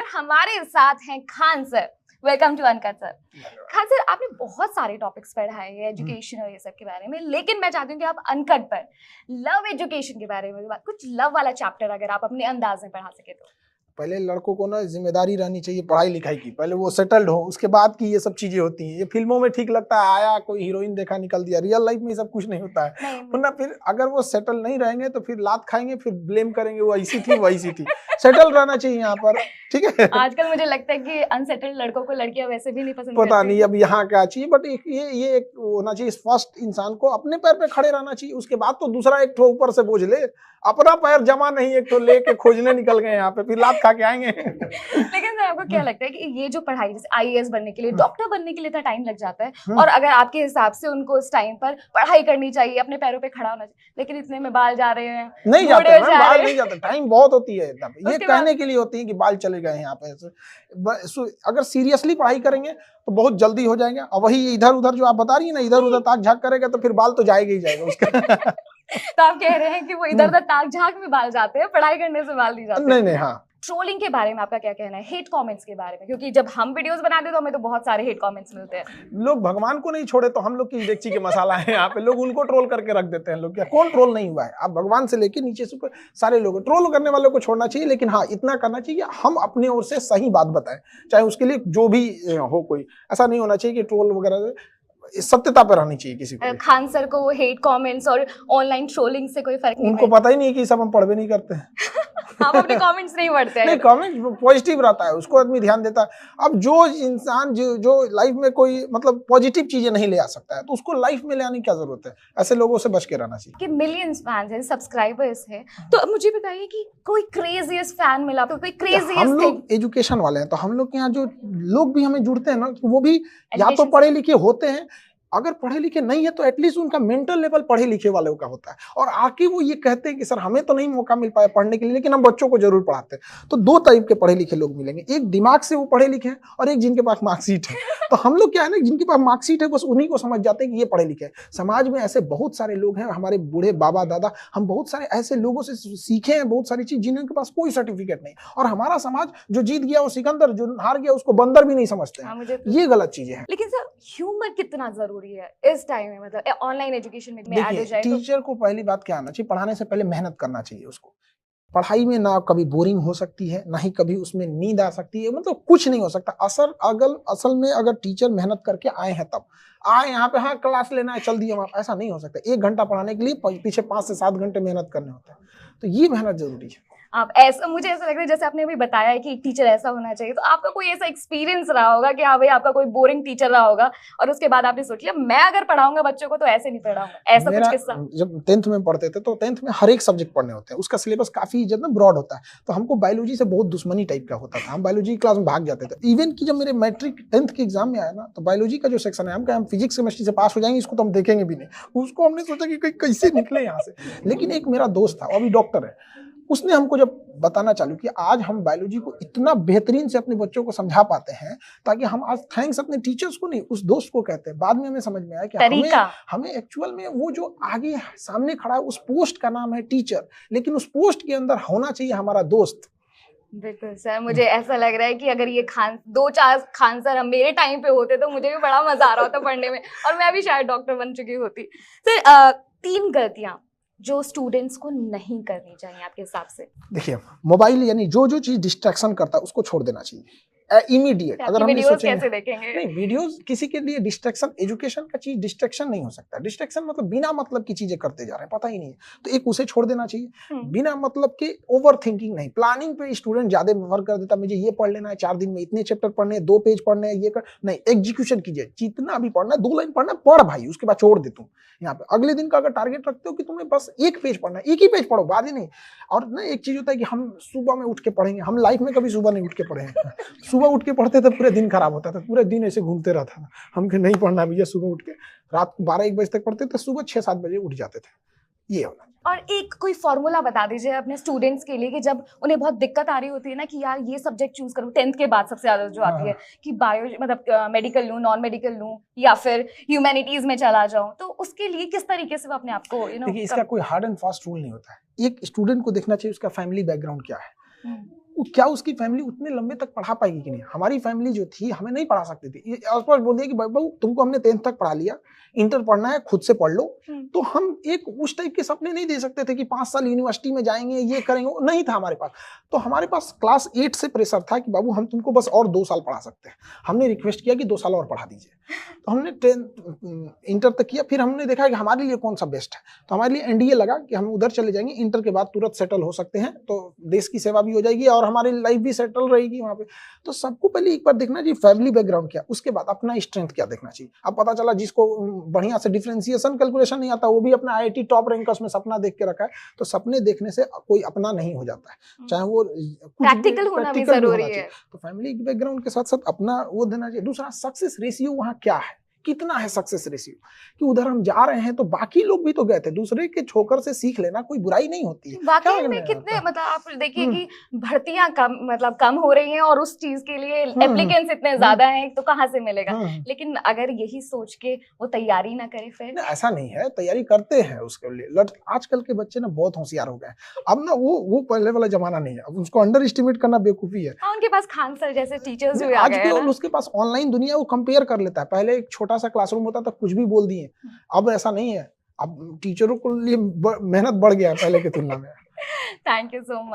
हमारे साथ हैं Khan sir. Welcome to Uncut sir. Khan sir, आपने बहुत सारे टॉपिक्स पढ़ाए हैं एजुकेशन और ये सब के बारे में, लेकिन मैं चाहती हूँ कि आप अनकट पर लव एजुकेशन के बारे में कुछ लव वाला चैप्टर अगर आप अपने अंदाज में पढ़ा सके तो। पहले लड़कों को ना जिम्मेदारी रहनी चाहिए पढ़ाई लिखाई की, पहले वो सेटल्ड हो, उसके बाद की ये सब चीजें होती हैं। ये फिल्मों में ठीक लगता है, आया कोई हीरोइन देखा निकल दिया, रियल लाइफ में ये सब कुछ नहीं होता है। वरना फिर अगर वो सेटल नहीं रहेंगे तो फिर लात खाएंगे, फिर ब्लेम करेंगे वो ऐसी थी वैसी थी। सेटल रहना चाहिए यहाँ पर, ठीक है। आजकल मुझे लगता है कि अनसेटल्ड लड़कों को लड़कियां वैसे भी नहीं पसंद पता नहीं अब यहाँ क्या चाहिए, बट ये एक होना चाहिए। फर्स्ट इंसान को अपने पैर पे खड़े रहना चाहिए, उसके बाद तो दूसरा एक ठो ऊपर से बोझ ले। अपना पैर जमा नहीं, एक ठो लेके खोजने निकल गए यहाँ पे, फिर लात खा के आएंगे। लेकिन सर आपको क्या लगता है कि ये जो पढ़ाई जैसे आईएएस बनने के लिए, डॉक्टर बनने के लिए इतना टाइम लग जाता है, और अगर आपके हिसाब से उनको इस टाइम पर पढ़ाई करनी चाहिए, अपने पैरों पे खड़ा होना चाहिए, लेकिन इतने में बाल जा रहे हैं? नहीं जाते, बाल नहीं जाते, टाइम बहुत होती है एकदम। ये कहने के लिए होती है कि बाल चले गए यहाँ पे। अगर सीरियसली पढ़ाई करेंगे तो बहुत जल्दी हो जाएंगे। और वही इधर उधर जो आप बता रही है ना, इधर उधर ताक झाक करेगा तो फिर बाल तो जाएगा ही जाएगा उसका। तो आप कह रहे हैं कि वो इधर उधर ताक झाक में बाल जाते हैं, पढ़ाई करने से बाल नहीं जाते? नहीं, हाँ। ट्रोलिंग के बारे में आपका क्या कहना है, हेट कमेंट्स के बारे में? क्योंकि जब हम वीडियोस बनाते हैं तो हमें तो बहुत सारे हेट कमेंट्स मिलते हैं। लोग भगवान को नहीं छोड़े तो हम लोग की डेगची के मसाला है यहाँ पे, लोग उनको ट्रोल करके रख देते हैं। लोग क्या, कौन ट्रोल नहीं हुआ है? आप भगवान से लेके नीचे से सारे लोग ट्रोल करने वालों को छोड़ना चाहिए। लेकिन हाँ, इतना करना चाहिए कि हम अपने ओर से सही बात बताएं, चाहे उसके लिए जो भी हो। कोई ऐसा नहीं होना चाहिए कि ट्रोल वगैरह, सत्यता पर रहनी चाहिए किसी को। खान सर को हेट कमेंट्स और ऑनलाइन ट्रोलिंग से कोई फर्क नहीं? उनको पता ही नहीं कि सब हम पढ़ भी नहीं करते हैं। आप अपने कमेंट्स नहीं पढ़ते हैं? नहीं, कमेंट पॉजिटिव रहता है, उसको आदमी ध्यान देता है। अब जो इंसान जो लाइफ में कोई मतलब पॉजिटिव चीजें नहीं ले आ सकता है, तो उसको लाइफ में ले आने की क्या जरूरत है? ऐसे लोगों से बच के रहना चाहिए। कि मिलियंस फैंस हैं, सब्सक्राइबर्स हैं, तो अब मुझे बताइए कि कोई क्रेजीएस्ट फैन मिला तो कोई क्रेजीएस्ट? हम लोग एजुकेशन वाले हैं, तो हम लोग के यहाँ जो लोग भी हमें जुड़ते हैं ना, वो भी या तो पढ़े लिखे होते हैं, अगर पढ़े लिखे नहीं है तो एटलीस्ट उनका मेंटल लेवल पढ़े लिखे वालों का होता है। और आके वो ये कहते हैं कि सर हमें तो नहीं मौका मिल पाया पढ़ने के लिए, लेकिन हम बच्चों को जरूर पढ़ाते हैं। तो दो टाइप के पढ़े लिखे लोग मिलेंगे, एक दिमाग से वो पढ़े लिखे हैं और एक जिनके पास मार्कशीट है। तो हम लोग क्या है ना, जिनके पास मार्कशीट है बस उन्हीं को समझ जाते हैं कि ये पढ़े लिखे हैं। समाज में ऐसे बहुत सारे लोग हैं, हमारे बूढ़े बाबा दादा, हम बहुत सारे ऐसे लोगों से सीखे हैं बहुत सारी चीज, जिनके पास कोई सर्टिफिकेट नहीं। और हमारा समाज जो जीत गया वो सिकंदर, जो हार गया उसको बंदर भी नहीं समझते हैं। ये गलत चीजें हैं। लेकिन सर ह्यूमर कितना जरूरी है इस टाइम में, मतलब ऑनलाइन एजुकेशन में ऐड हो जाए तो? टीचर को पहली बात क्या आना चाहिए, पढ़ाने से पहले मेहनत करना चाहिए उसको। पढ़ाई में ना कभी बोरिंग हो सकती है, ना ही कभी उसमें नींद आ सकती है, मतलब कुछ नहीं हो सकता। असल में अगर टीचर मेहनत करके आए हैं, तब आए यहाँ पे, हाँ क्लास लेना है चल दिए, ऐसा नहीं हो सकता। 1 घंटा पढ़ाने के लिए पीछे 5 से 7 घंटे मेहनत करने होते हैं। तो ये मेहनत जरूरी है। आप ऐसा, मुझे ऐसा लग रहा है जैसे आपने अभी बताया है कि एक टीचर ऐसा होना चाहिए, तो आपका कोई ऐसा एक्सपीरियंस रहा होगा कि हाँ भाई आपका कोई बोरिंग टीचर रहा होगा और उसके बाद आपने सोच लिया मैं अगर पढ़ाऊंगा बच्चों को तो ऐसे नहीं पढ़ाऊंगा, ऐसा कुछ किस्सा? जब 10th में पढ़ते थे तो 10th में हर एक सब्जेक्ट पढ़ने होते हैं, उसका सिलेबस काफी ब्रॉड होता है। तो हमको बायोलॉजी से बहुत दुश्मनी टाइप का होता था, हम बायोलॉजी क्लास में भाग जाते थे। इवन कि जब मेरे मैट्रिक 10th के एग्जाम में आया ना, तो बायोलॉजी का जो सेक्शन है, हम फिजिक्स केमिस्ट्री से पास हो जाएंगे, इसको तो हम देखेंगे भी नहीं। उसको हमने सोचा कि कैसे निकले यहाँ से। लेकिन एक मेरा दोस्त था, वो अभी डॉक्टर है, उसने हमको जब बताना चालू किया, आज हम बायोलॉजी को इतना बेहतरीन से अपने बच्चों को समझा पाते हैं, ताकि हम आज थैंक्स अपने टीचर्स को नहीं, उस दोस्त को कहते हैं। बाद में हमें समझ में आया कि हमें एक्चुअल में वो जो आगे सामने खड़ा है, उस पोस्ट का नाम है टीचर, लेकिन उस पोस्ट के अंदर होना चाहिए हमारा दोस्त। बिल्कुल सर, मुझे ऐसा लग रहा है कि अगर ये 2-4 खान सर मेरे टाइम पे होते तो मुझे भी बड़ा मजा आ रहा होता पढ़ने में, और मैं भी शायद डॉक्टर बन चुकी होती। सर 3 गलतियां जो स्टूडेंट्स को नहीं करनी चाहिए आपके हिसाब से? देखिए, मोबाइल यानी जो चीज डिस्ट्रैक्शन करता है उसको छोड़ देना चाहिए इमीडिएट। अगर हम वीडियोस कैसे देखेंगे? नहीं, वीडियोस किसी के लिए डिस्ट्रैक्शन, एजुकेशन का चीज डिस्ट्रैक्शन नहीं हो सकता। डिस्ट्रैक्शन मतलब बिना मतलब की चीजें करते जा रहे हैं, पता ही नहीं है, तो एक उसे छोड़ देना चाहिए। बिना मतलब के ओवर थिंकिंग नहीं। प्लानिंग पे स्टूडेंट ज्यादा वर्क कर देता, मुझे ये पढ़ लेना है, 4 दिन में इतने चैप्टर पढ़ने हैं, 2 पेज पढ़ने हैं, ये कर नहीं। एग्जीक्यूशन कीजिए, जितना भी पढ़ना है 2 लाइन पढ़ना पढ़ भाई, उसके बाद छोड़ दे। तुम यहाँ पे अगले दिन का अगर टारगेट रखते हो कि तुम्हें बस 1 पेज पढ़ना है, 1 ही पेज पढ़ो, बाद ही नहीं। और ना एक चीज होता है कि हम सुबह में उठ के पढ़ेंगे, हम लाइफ में कभी सुबह नहीं उठ के पढ़े हैं। सुबह उठ के पढ़ते थे पूरे दिन खराब होता था, पूरे दिन ऐसे घूमते रहता था। हम नहीं पढ़ना भैया, सुबह उठ के रात 12-1 बजे तक पढ़ते थे, सुबह 6-7 बजे उठ जाते थे। ये होना। और एक कोई फॉर्मूला बता दीजिए अपने स्टूडेंट्स के लिए कि जब उन्हें बहुत दिक्कत आ रही होती है ना कि यार ये सब्जेक्ट चूज करूं, 10th के बाद सबसे ज्यादा जो आती है कि बायो मतलब मेडिकल लूं, नॉन मेडिकल लूं, या फिर ह्यूमैनिटीज में चला जाऊं, तो उसके लिए किस तरीके से वो अपने आप को देखिए, इसका कोई हार्ड एंड फास्ट रूल नहीं होता है। एक स्टूडेंट को देखना चाहिए उसका फैमिली बैकग्राउंड क्या है। वो क्या उसकी फैमिली उतने लंबे तक पढ़ा पाएगी कि नहीं? हमारी फैमिली जो थी हमें नहीं पढ़ा सकती थी, ये आसपास बोल दिया कि बाबू तुमको हमने 10th तक पढ़ा लिया, इंटर पढ़ना है खुद से पढ़ लो। तो हम एक उस टाइप के सपने नहीं दे सकते थे कि 5 साल यूनिवर्सिटी में जाएंगे, ये करेंगे, वो नहीं था हमारे पास। तो हमारे पास क्लास 8 से प्रेशर था कि बाबू हम तुमको बस और 2 साल पढ़ा सकते हैं। हमने रिक्वेस्ट किया कि 2 साल और पढ़ा दीजिए। तो हमने 10th इंटर तक किया, फिर हमने देखा कि हमारे लिए कौन सा बेस्ट है, तो हमारे लिए एनडीए लगा कि हम उधर चले जाएंगे, इंटर के बाद तुरंत सेटल हो सकते हैं, तो देश की सेवा भी हो जाएगी और हमारी लाइफ भी सेटल रहेगी वहाँ पे। तो सबको पहले एक बार देखना चाहिए फैमिली बैकग्राउंड क्या, उसके बाद अपना स्ट्रेंथ क्या देखना चाहिए। अब पता चला जिसको बढ़िया से डिफरेंशिएशन कैलकुलेशन नहीं आता, वो भी अपना आईआईटी टॉप रैंकर्स में सपना देख के रखा है। तो सपने देखने से कोई अपना नहीं हो जाता है, चाहे वो प्रैक्टिकल होना भी जरूरी है। तो फैमिली बैकग्राउंड के साथ साथ अपना वो देना चाहिए। दूसरा, सक्सेस रेशियो वहाँ क्या है, कितना है सक्सेस रेशियो, कि उधर हम जा रहे हैं तो बाकी लोग भी तो गए थे, दूसरे के ठोकर से सीख लेना कोई बुराई नहीं होती है। वाकई में कितने मतलब आप देखिए कि भर्तियां कम हो रही हैं और उस चीज के लिए एप्लीकेंट्स इतने ज्यादा हैं, तो कहाँ से मिलेगा। लेकिन अगर यही सोच के वो तैयारी ना करे फिर ऐसा नहीं है, तैयारी करते हैं उसके लिए। आजकल के बच्चे ना बहुत होशियार हो गए, अब ना वो पहले वाला जमाना नहीं है, अब उसको अंडर एस्टिमेट करना बेवकूफी है। उनके पास खान सर जैसे टीचर्स भी आ गए हैं ना, उसके पास ऑनलाइन दुनिया, वो कंपेयर कर लेता है। पहले एक छोटा सा क्लासरूम होता था, कुछ भी बोल दिए, अब ऐसा नहीं है, अब टीचरों के लिए मेहनत बढ़ गया है पहले की तुलना में। Thank you so much.